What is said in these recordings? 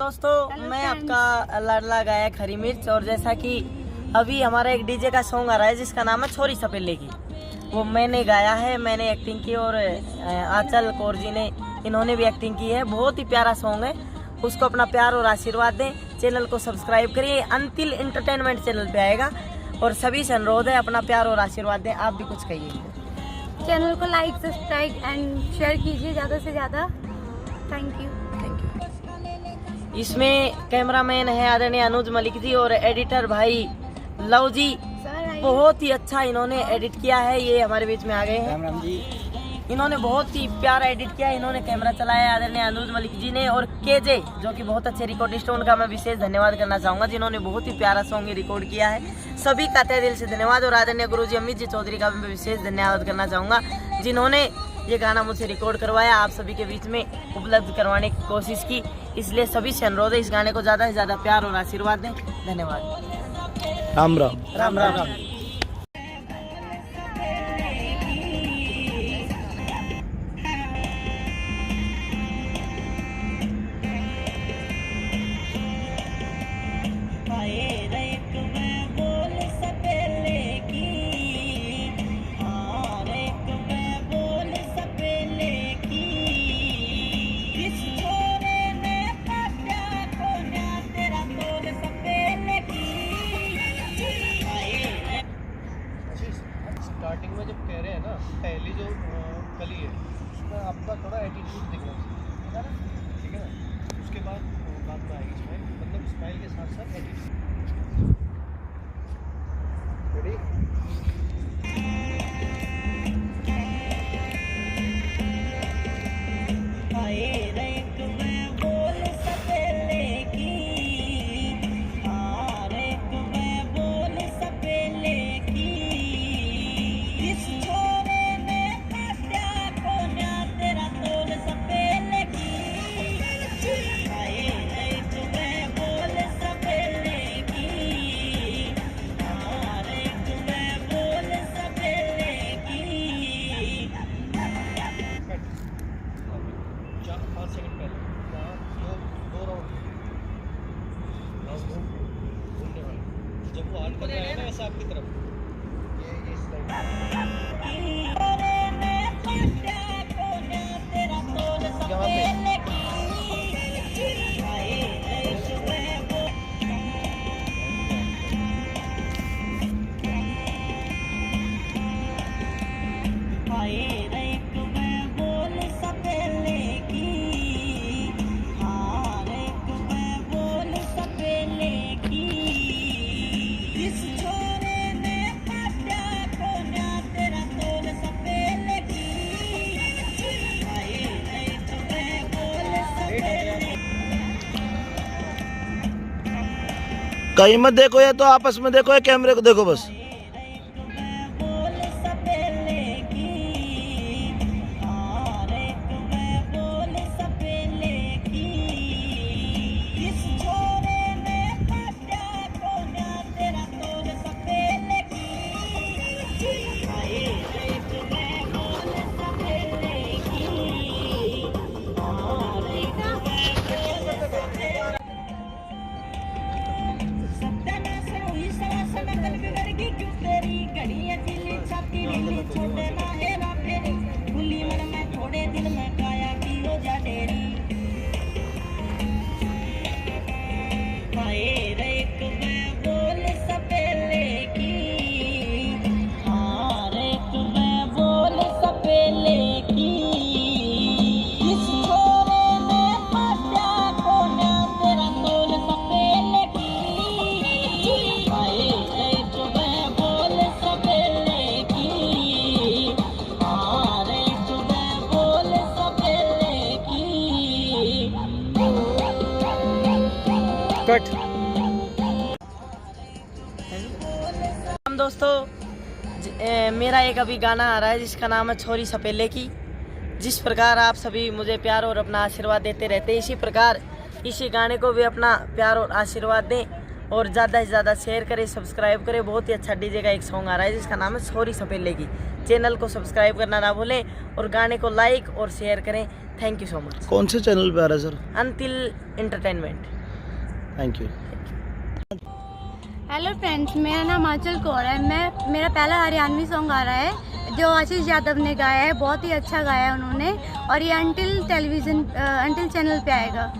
दोस्तों, मैं आपका लाडला गायक हरी मिर्च। और जैसा कि अभी हमारा एक डीजे का सॉन्ग आ रहा है जिसका नाम है छोरी सपेले की, वो मैंने गाया है, मैंने एक्टिंग की और आंचल कौर जी ने, इन्होंने भी एक्टिंग की है। बहुत ही प्यारा सॉन्ग है, उसको अपना प्यार और आशीर्वाद दें। चैनल को सब्सक्राइब करिए, अंतिल एंटरटेनमेंट चैनल पे आएगा। और सभी से अनुरोध है अपना प्यार और आशीर्वाद दें। आप भी कुछ कहिए। चैनल को लाइक, सब्सक्राइब एंड शेयर कीजिए ज़्यादा से ज़्यादा। Thank you. इसमें कैमरामैन है आदरणीय अनुज मलिक जी और एडिटर भाई लव जी। बहुत ही अच्छा इन्होंने एडिट किया है। ये हमारे बीच में आ गए हैं, इन्होंने बहुत ही प्यारा एडिट किया है। इन्होंने कैमरा चलाया आदरणीय अनुज मलिक जी ने। और केजे जो कि बहुत अच्छे रिकॉर्डिस्ट, उनका मैं विशेष धन्यवाद करना चाहूँगा जिन्होंने बहुत ही प्यारा सॉन्ग रिकॉर्ड किया है। सभी का तहे दिल से धन्यवाद। और आदरणीय गुरुजी अमित जी चौधरी का मैं विशेष धन्यवाद करना चाहूँगा जिन्होंने ये गाना मुझे रिकॉर्ड करवाया, आप सभी के बीच में उपलब्ध करवाने की कोशिश की। इसलिए सभी से अनुरोध है, इस गाने को ज़्यादा से ज़्यादा प्यार और आशीर्वाद दें। धन्यवाद। राम राम। राम राम। स्टार्टिंग में जब कह रहे हैं ना, पहली जो कली है उसमें आपका थोड़ा एटीट्यूड दिखना चाहिए, ठीक है ना। उसके बाद में आएगी स्माइल, मतलब स्माइल के साथ साथ एटीट्यूड। जब वो हाथ कर रहा है ना ऐसा आपकी तरफ, ये कहीं मत देखो, या तो आपस में देखो या कैमरे को देखो बस। कट। दोस्तों, मेरा एक अभी गाना आ रहा है जिसका नाम है छोरी सपेले की। जिस प्रकार आप सभी मुझे प्यार और अपना आशीर्वाद देते रहते हैं, इसी प्रकार इसी गाने को भी अपना प्यार और आशीर्वाद दें और ज़्यादा से ज़्यादा शेयर करें, सब्सक्राइब करें। बहुत ही अच्छा डीजे का एक सॉन्ग आ रहा है जिसका नाम है छोरी सपेले की। चैनल को सब्सक्राइब करना ना भूलें और गाने को लाइक और शेयर करें। Thank you so much. कौन से चैनल पे आ रहा है sir? Antil entertainment. Thank you. Hello friends, मेरा नाम आंचल कौर है। मेरा पहला हरियाणवी सॉन्ग आ रहा है जो आशीष यादव ने गाया है। बहुत ही अच्छा गाया है उन्होंने, और ये अंटिल चैनल पे आएगा।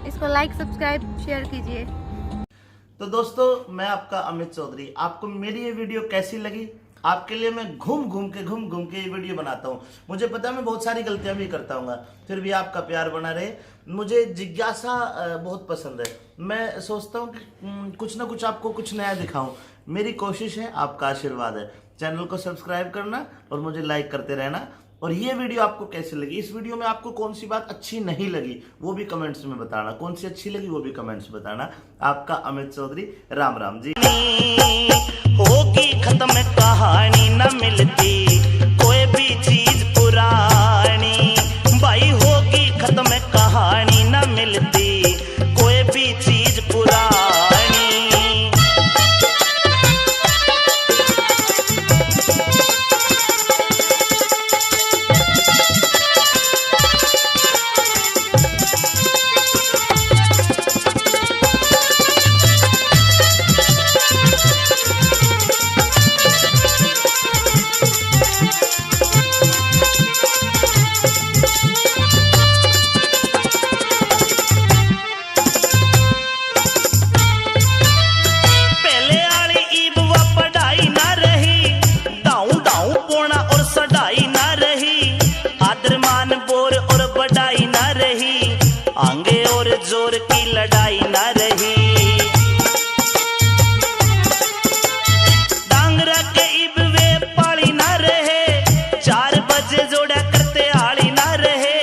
इसको लाइक, सब्सक्राइब, शेयर कीजिए। तो दोस्तों, मैं आपका अमित चौधरी। आपको मेरी ये वीडियो कैसी लगी? आपके लिए मैं घूम घूम के ये वीडियो बनाता हूँ। मुझे पता है मैं बहुत सारी गलतियां भी करता हूँ, फिर भी आपका प्यार बना रहे। मुझे जिज्ञासा बहुत पसंद है। मैं सोचता हूँ कि कुछ ना कुछ आपको कुछ नया दिखाऊं। मेरी कोशिश है, आपका आशीर्वाद है। चैनल को सब्सक्राइब करना और मुझे लाइक करते रहना। और ये वीडियो आपको कैसी लगी? इस वीडियो में आपको कौन सी बात अच्छी नहीं लगी वो भी कमेंट्स में बताना, कौन सी अच्छी लगी वो भी कमेंट्स में बताना। आपका अमित चौधरी, राम राम जी। होगी खत्म कहानी, न मिलती कोई भी चीज पुरानी। भाई होगी खत्म कहानी, न मिलती कोई भी चीज पुरानी। जोर की लड़ाई ना रही। डांगरा के इबवे पाली ना रहे। 4 बजे जोड़ा करते आली ना रहे।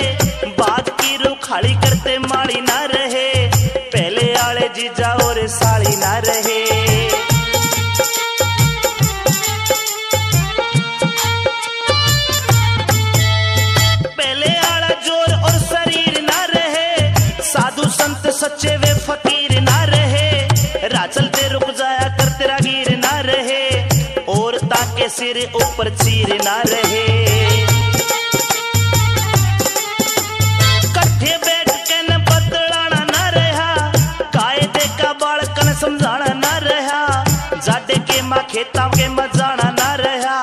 बात की रुखाली करते माली ना रहे। पहले आले जीजा और साली ना रहे। सच्चे वे फकीर ना रहे। राचलते रुक जाया करते रागीर ना रहे। और ताके सिर ऊपर चीर ना रहे। कट्ठे बैठ के न बदलाना ना रहा। कायदे का बालकन समझाना ना रहा। जाडे के माँ खेता के मजाना ना रहा।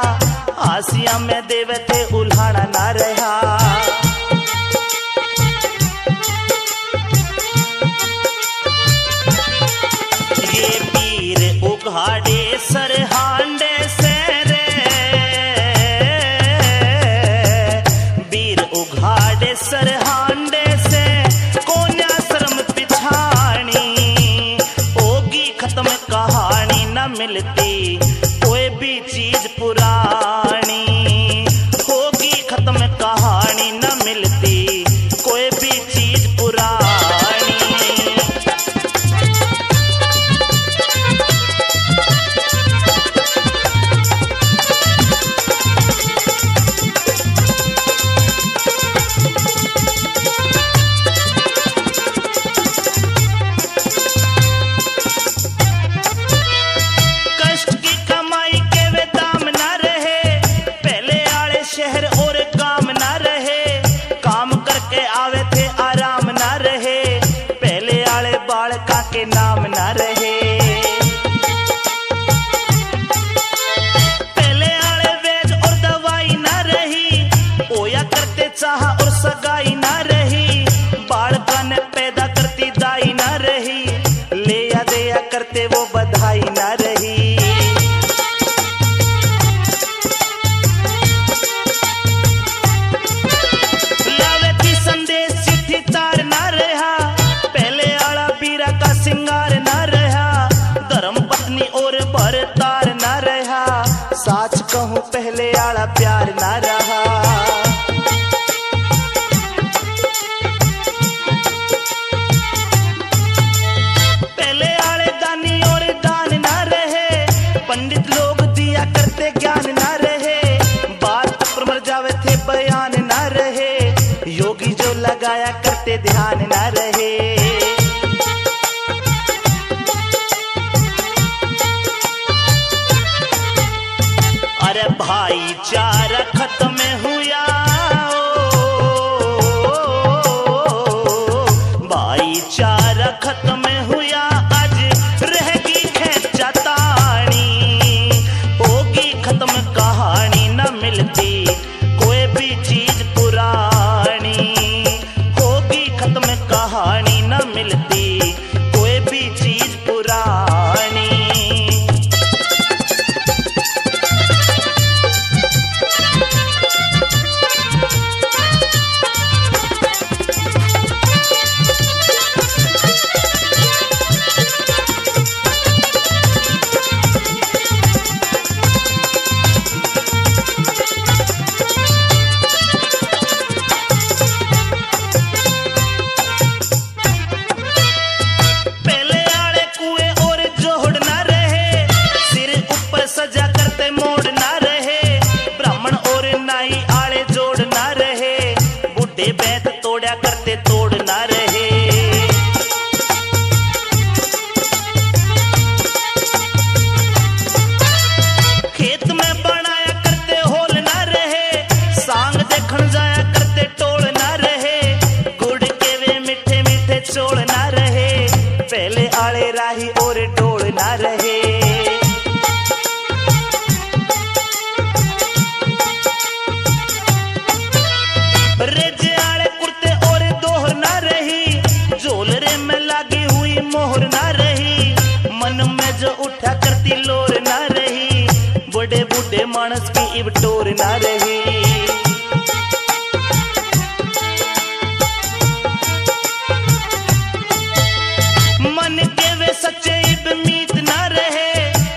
आसिया में देवे थे उल्हाना ना रहा। उघाड़े सरहांडे से रे, वीर उघाड़े सरहांडे से कोन्या शर्म पिछानी। होगी खत्म कहानी, न मिलती कोई भी चीज पुरानी। होगी खत्म कहानी, न मिलती कोई भी चीज पुरानी। के नाम ना रहे। पहले आले वेज और दवाई ना रही। ओया करते चाह और सगाई ना रही। बालका ने पैदा करती दाई ना रही। ले या देया करते वो बधाई ना रही। लावे थी संदेश चिट्ठी तार ना रहा। पहले आला बीरा का सिंगार ना रहा। धर्म पत्नी और भरतार ना रहा। साच कहूं पहले आला प्यार ना रहा। पहले आले दानी और दान ना रहे। पंडित लोग दिया करते ज्ञान ना रहे। बात पर मर जावे थे बयान ना रहे। योगी जो लगाया करते ध्यान ना रहे। अरे भाईचारा खत्म हुआ। भाईचारा खत्म हुआ। बुढ़े बैत तोड़ा करते तोड़ ना रहे। खेत में बनाया करते होल ना रहे, सांग देखण जाया करते टोल ना रहे। गुड़ के वे मीठे मीठे चोल ना रहे, पहले आले राही और डोल ना रहे। रेजे आले कुर्ते और दोहर ना रही, झोलरे में लगी हुई मोहर ना रही। मन में जो उठा करती लोर ना रही, बड़े बूढ़े मानस की इब टोर ना रही। मन के वे सच्चे इब मीत ना रहे,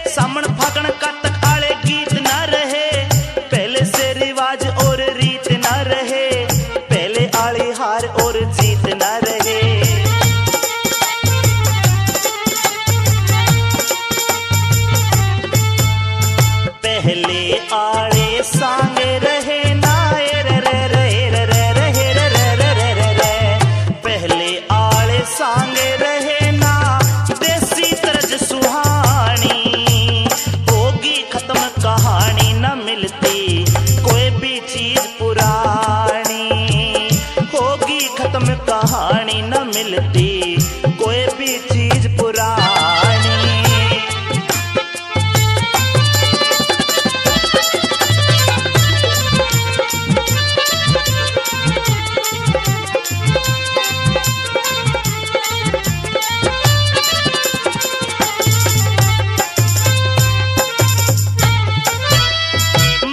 सामण फागण कातक आले गीत ना रहे। पहले से रिवाज और रीत ना रहे, पहले आली हार और जीत ना रहे। पहले आले सांगे रहे ना रे रे रे रे रे रे रे रे रे रे रे। पहले आले सांगे रहे ना, देसी तरज सुहानी। होगी खत्म कहानी, न मिलती कोई भी चीज पुरानी। होगी खत्म कहानी, न मिलती कोई भी चीज पुरानी।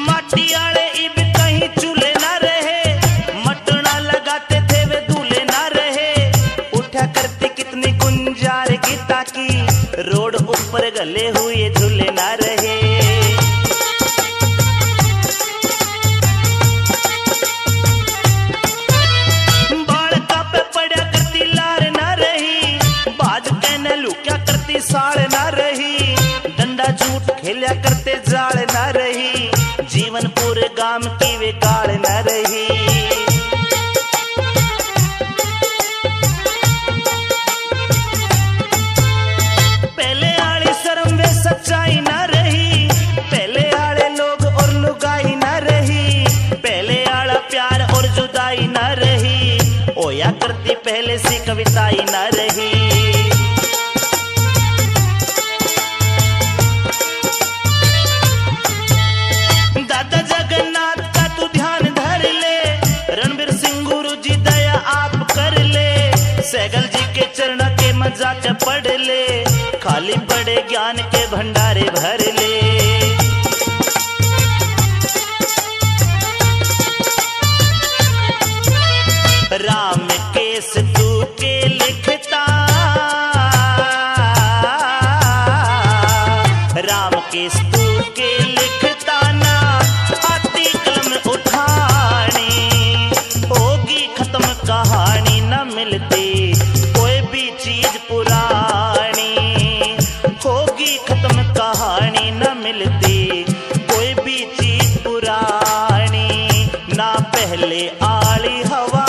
माटी आले इब कहीं चूल्हे ना रहे, मटना लगाते थे वे दूल्हे ना रहे। उठा करती कितनी गुंजार गीता की, रोड ऊपर गले हुए झूले ना रहे। बालका पे पड़ा करती लार ना रही, बाज कहने लुक्या करती साड़ ना रही। डंडा झूठ खेलिया करते जाल ना रही, जीवन पूरे गाम की वे गाल न रही। पहले आले शर्म वे सच्चाई ना रही, पहले आले लोग और लुगाई ना रही। पहले आला प्यार और जुदाई ना रही, ओया करती पहले सी कविताई ना रही। दादा जगन्नाथ का तू ध्यान धर ले, रणबीर सिंह गुरु जी दया आप कर ले। सैगल जी के चरण के मजाक पढ़ ले, खाली पड़े ज्ञान के भंडारे भर ले। राम केस तू के लिखता, राम केस तू के लिखता ना, आती कलम उठानी। होगी खत्म कहानी, न मिलती कोई भी चीज पुरानी। होगी खत्म कहानी, न मिलती कोई भी चीज पुरानी। ना पहले आली हवा